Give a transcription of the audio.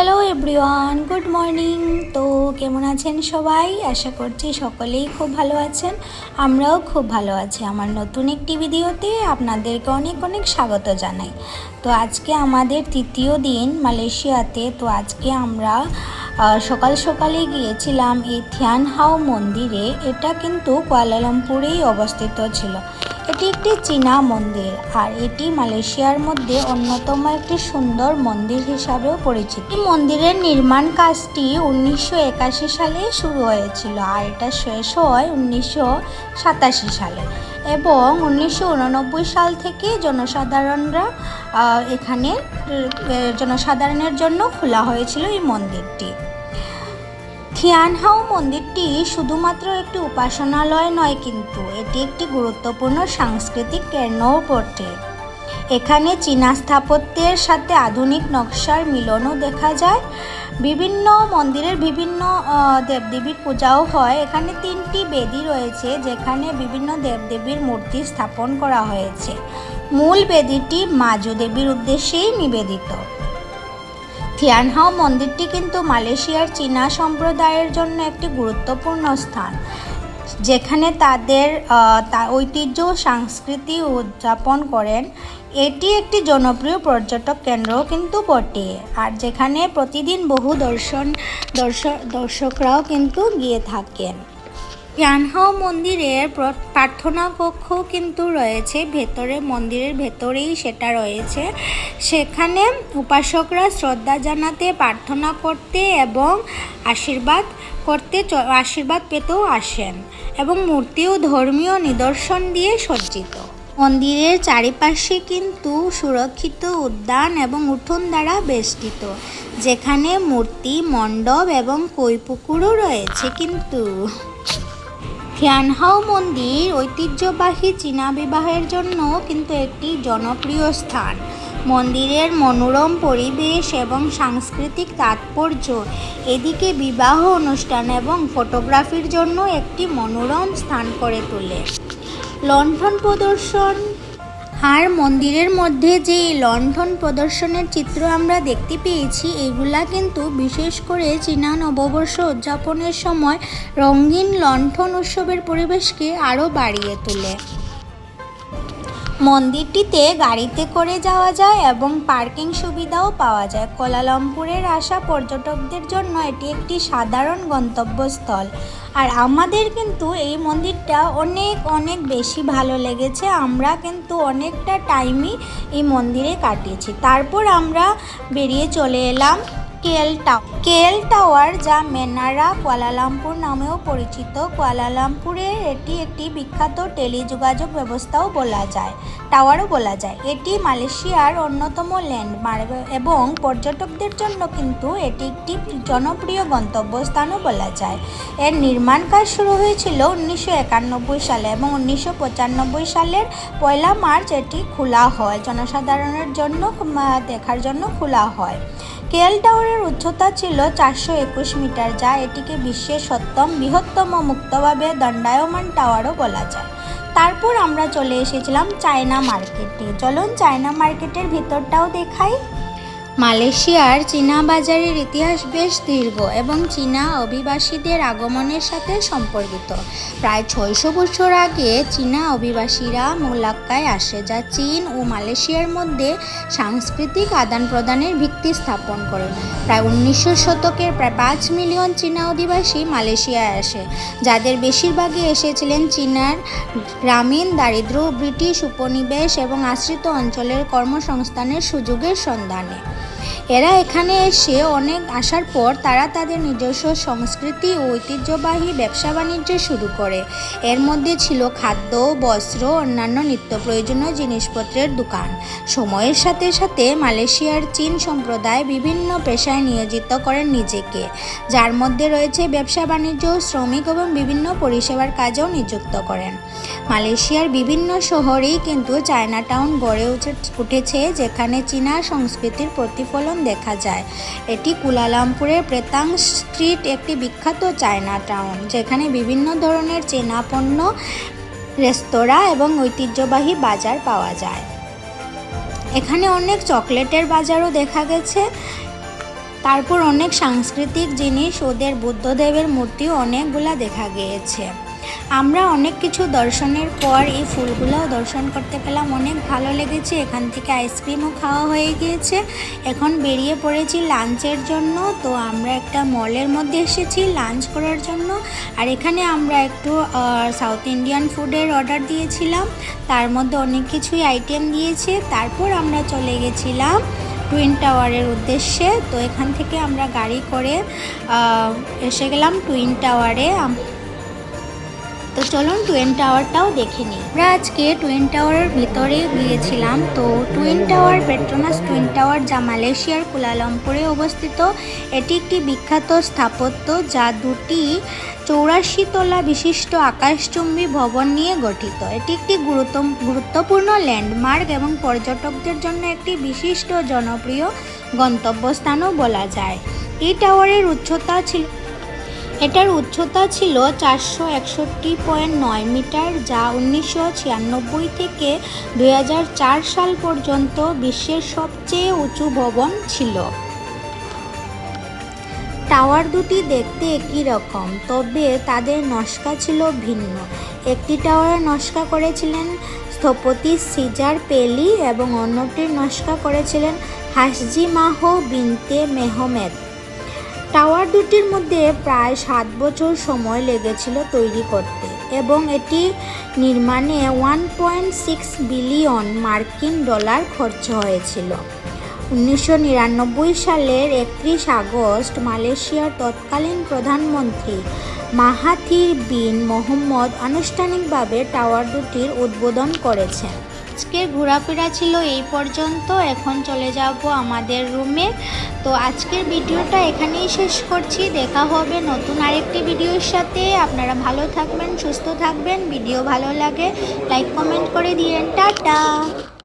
Hello everyone, good morning. তো কেমন আছেন সবাই? আশা করছি সকলেই খুব ভালো আছেন। আমরাও খুব ভালো আছি। আমার নতুন একটি ভিডিওতে আপনাদেরকে অনেক অনেক স্বাগত জানাই। তো আজকে আমাদের তৃতীয় দিন মালয়েশিয়াতে। তো আজকে আমরা সকাল সকালে গিয়েছিলাম এই থিয়ান হাও মন্দিরে। এটা কিন্তু কুয়ালালামপুরেই অবস্থিত ছিল। এটি একটি চীনা মন্দির আর এটি মালয়েশিয়ার মধ্যে অন্যতম একটি সুন্দর মন্দির হিসাবেও পরিচিত। এই মন্দিরের নির্মাণ কাজটি 1981 সালে শুরু হয়েছিল আর এটা শেষ হয় 1987 সালে এবং 1989 সাল থেকে জনসাধারণের জন্য খোলা হয়েছিল এই মন্দিরটি। থিয়ান হাও মন্দিরটি শুধুমাত্র একটি উপাসনালয় নয়, কিন্তু এটি একটি গুরুত্বপূর্ণ সাংস্কৃতিক কেন্দ্রও বটে। এখানে চীনা স্থাপত্যের সাথে আধুনিক নকশার মিলনও দেখা যায়। বিভিন্ন মন্দিরের বিভিন্ন দেবদেবীর পূজাও হয়। এখানে 3টি বেদি রয়েছে যেখানে বিভিন্ন দেবদেবীর মূর্তি স্থাপন করা হয়েছে। মূল বেদিটি মাজু দেবীর উদ্দেশ্যেই নিবেদিত। থিয়ান হাও মন্দিরটি কিন্তু মালয়েশিয়ার চীনা সম্প্রদায়ের জন্য একটি গুরুত্বপূর্ণ স্থান, যেখানে তাদের ঐতিহ্য সংস্কৃতি উদযাপন করেন। এটি একটি জনপ্রিয় পর্যটক কেন্দ্রও কিন্তু বটে, আর যেখানে প্রতিদিন বহু দর্শকরাও কিন্তু গিয়ে থাকেন। থিয়ান হাও মন্দিরের প্রার্থনা কক্ষ কিন্তু রয়েছে মন্দিরের ভেতরেই সেটা রয়েছে। সেখানে উপাসকরা শ্রদ্ধা জানাতে, প্রার্থনা করতে এবং আশীর্বাদ পেতেও আসেন এবং মূর্তি ও ধর্মীয় নিদর্শন দিয়ে সজ্জিত। মন্দিরের চারিপাশে কিন্তু সুরক্ষিত উদ্যান এবং উঠোন দ্বারা বেষ্টিত, যেখানে মূর্তি, মণ্ডপ এবং কৈপুকুরও রয়েছে। কিন্তু থিয়ান হাও মন্দির ঐতিহ্যবাহী চীনা বিবাহের জন্য কিন্তু একটি জনপ্রিয় স্থান। মন্দিরের মনোরম পরিবেশ এবং সাংস্কৃতিক তাৎপর্য এদিকে বিবাহ অনুষ্ঠান এবং ফটোগ্রাফির জন্য একটি মনোরম স্থান করে তোলে। লণ্ঠন প্রদর্শন আর মন্দিরের মধ্যে যে লণ্ঠন প্রদর্শনের চিত্র আমরা দেখতে পেয়েছি, এগুলা কিন্তু বিশেষ করে চীনা নববর্ষ উদযাপনের সময় রঙিন লণ্ঠন উৎসবের পরিবেশকে আরও বাড়িয়ে তোলে। মন্দিরটিতে গাড়িতে করে যাওয়া যায় এবং পার্কিং সুবিধাও পাওয়া যায়। কুয়ালালামপুরের আসা পর্যটকদের জন্য এটি একটি সাধারণ গন্তব্যস্থল। আর আমাদের কিন্তু এই মন্দিরটা অনেক অনেক বেশি ভালো লেগেছে। আমরা কিন্তু অনেকটা টাইমই এই মন্দিরে কাটিয়েছি। তারপর আমরা বেরিয়ে চলে এলাম কেএল টাওয়ার, যা মেনারা কুয়ালালামপুর নামেও পরিচিত। কুয়ালালামপুরের এটি একটি বিখ্যাত টেলিযোগাযোগ ব্যবস্থাও টাওয়ারও বলা যায়। এটি মালয়েশিয়ার অন্যতম ল্যান্ডমার্ক এবং পর্যটকদের জন্য কিন্তু এটি একটি জনপ্রিয় গন্তব্যস্থানও বলা যায়। এর নির্মাণ কাজ শুরু হয়েছিল 1991 সালে এবং 1995 সালের 1 মার্চ এটি খোলা হয়, জনসাধারণের জন্য দেখার জন্য খোলা হয়। কেএল টাওয়ারের উচ্চতা ছিল 421 মিটার, যা এটিকে বিশ্বের 7ম বৃহত্তম মুক্তভাবে দণ্ডায়মান টাওয়ারও বলা যায়। তারপর আমরা চলে এসেছিলাম চায়না মার্কেটে। চলুন চায়না মার্কেটের ভিতরটাও দেখাই। মালয়েশিয়ার চীনা বাজারের ইতিহাস বেশ দীর্ঘ এবং চীনা অভিবাসীদের আগমনের সাথে সম্পর্কিত। প্রায় 600 বছর আগে চীনা অভিবাসীরা মালাক্কায় আসে, যা চীন ও মালয়েশিয়ার মধ্যে সাংস্কৃতিক আদান প্রদানের ভিত্তি স্থাপন করে। প্রায় 19 শতকের প্রায় 5 মিলিয়ন চীনা অধিবাসী মালয়েশিয়ায় আসে, যাদের বেশিরভাগই এসেছিলেন চীনার গ্রামীণ দারিদ্র, ব্রিটিশ উপনিবেশ এবং আশ্রিত অঞ্চলের কর্মসংস্থানের সুযোগের সন্ধানে। এরা এখানে আসার পর তারা তাদের নিজস্ব সংস্কৃতি ও ঐতিহ্যবাহী ব্যবসা বাণিজ্য শুরু করে। এর মধ্যে ছিল খাদ্য, বস্ত্র, অন্যান্য নিত্য প্রয়োজনীয় জিনিসপত্রের দোকান। সময়ের সাথে সাথে মালয়েশিয়ার চীন সম্প্রদায় বিভিন্ন পেশায় নিয়োজিত করেন নিজেকে, যার মধ্যে রয়েছে ব্যবসা বাণিজ্য, শ্রমিক এবং বিভিন্ন পরিষেবার কাজেও নিযুক্ত করেন। মালয়েশিয়ার বিভিন্ন শহরেই কিন্তু চায়না টাউন গড়ে উঠেছে, যেখানে চীনা সংস্কৃতির প্রতিফলন দেখা যায়। এটি কুয়ালালামপুরের প্রেতাং স্ট্রিট একটি বিখ্যাত চায়না টাউন, যেখানে বিভিন্ন ধরনের চীনা পণ্য, রেস্তোরাঁ এবং ঐতিহ্যবাহী বাজার পাওয়া যায়। এখানে অনেক চকলেটের বাজারও দেখা গেছে। তারপর অনেক সাংস্কৃতিক জিনিস, ওদের বুদ্ধদেবের মূর্তিও অনেকগুলা দেখা গিয়েছে। আমরা অনেক কিছু দর্শনের পর এই ফুলগুলোও দর্শন করতে পেলাম, অনেক ভালো লেগেছে। এখান থেকে আইসক্রিমও খাওয়া হয়ে গিয়েছে। এখন বেরিয়ে পড়েছি লাঞ্চের জন্য। তো আমরা একটা মলের মধ্যে এসেছি লাঞ্চ করার জন্য। আর এখানে আমরা একটু সাউথ ইন্ডিয়ান ফুডের অর্ডার দিয়েছিলাম, তার মধ্যে অনেক কিছুই আইটেম দিয়েছে। তারপর আমরা চলে গেছিলাম টুইন টাওয়ারের উদ্দেশ্যে। তো এখান থেকে আমরা গাড়ি করে এসে গেলাম টুইন টাওয়ারে। তো চলুন টুইন টাওয়ারটাও দেখে নিই। আমরা আজকে টুইন টাওয়ারের ভিতরে গিয়েছিলাম। তো twin tower, Petronas twin tower, যা মালয়েশিয়ার কুয়ালালামপুরে অবস্থিত। এটি একটি বিখ্যাত স্থাপত্য যা দুটি 84 তলা বিশিষ্ট আকাশচুম্বী ভবন নিয়ে গঠিত। এটি একটি গুরুত্বপূর্ণ ল্যান্ডমার্ক এবং পর্যটকদের জন্য একটি বিশিষ্ট জনপ্রিয় গন্তব্যস্থানও বলা যায়। এই টাওয়ারের এটার উচ্চতা ছিল 461.9 মিটার, যা 1996 থেকে 2004 সাল পর্যন্ত বিশ্বের সবচেয়ে উঁচু ভবন ছিল। টাওয়ার দুটি দেখতে একই রকম, তবে তাদের নকশা ছিল ভিন্ন। একটি টাওয়ারের নকশা করেছিলেন স্থপতি সিজার পেলি এবং অন্যটির নকশা করেছিলেন হাসজি মাহো বিনতে মেহমেদ। টাওয়ার দুটির মধ্যে প্রায় 7 বছর সময় লেগেছিল তৈরি করতে এবং এটি নির্মাণে 1.6 বিলিয়ন মার্কিন ডলার খরচ হয়েছিল। 1999 সালের 31 আগস্ট মালয়েশিয়ার তৎকালীন প্রধানমন্ত্রী মাহাথির বিন মোহাম্মদ আনুষ্ঠানিকভাবে টাওয়ার দুটির উদ্বোধন করেছেন। আজকের ঘোরাফেরা ছিল এই পর্যন্ত। এখন চলে যাব আমাদের রুমে। তো আজকের ভিডিওটা এখানেই শেষ করছি। দেখা হবে নতুন আরেকটি ভিডিওর সাথে। আপনারা ভালো থাকবেন, সুস্থ থাকবেন। ভিডিও ভালো লাগে লাইক কমেন্ট করে দিয়েন। টাটা।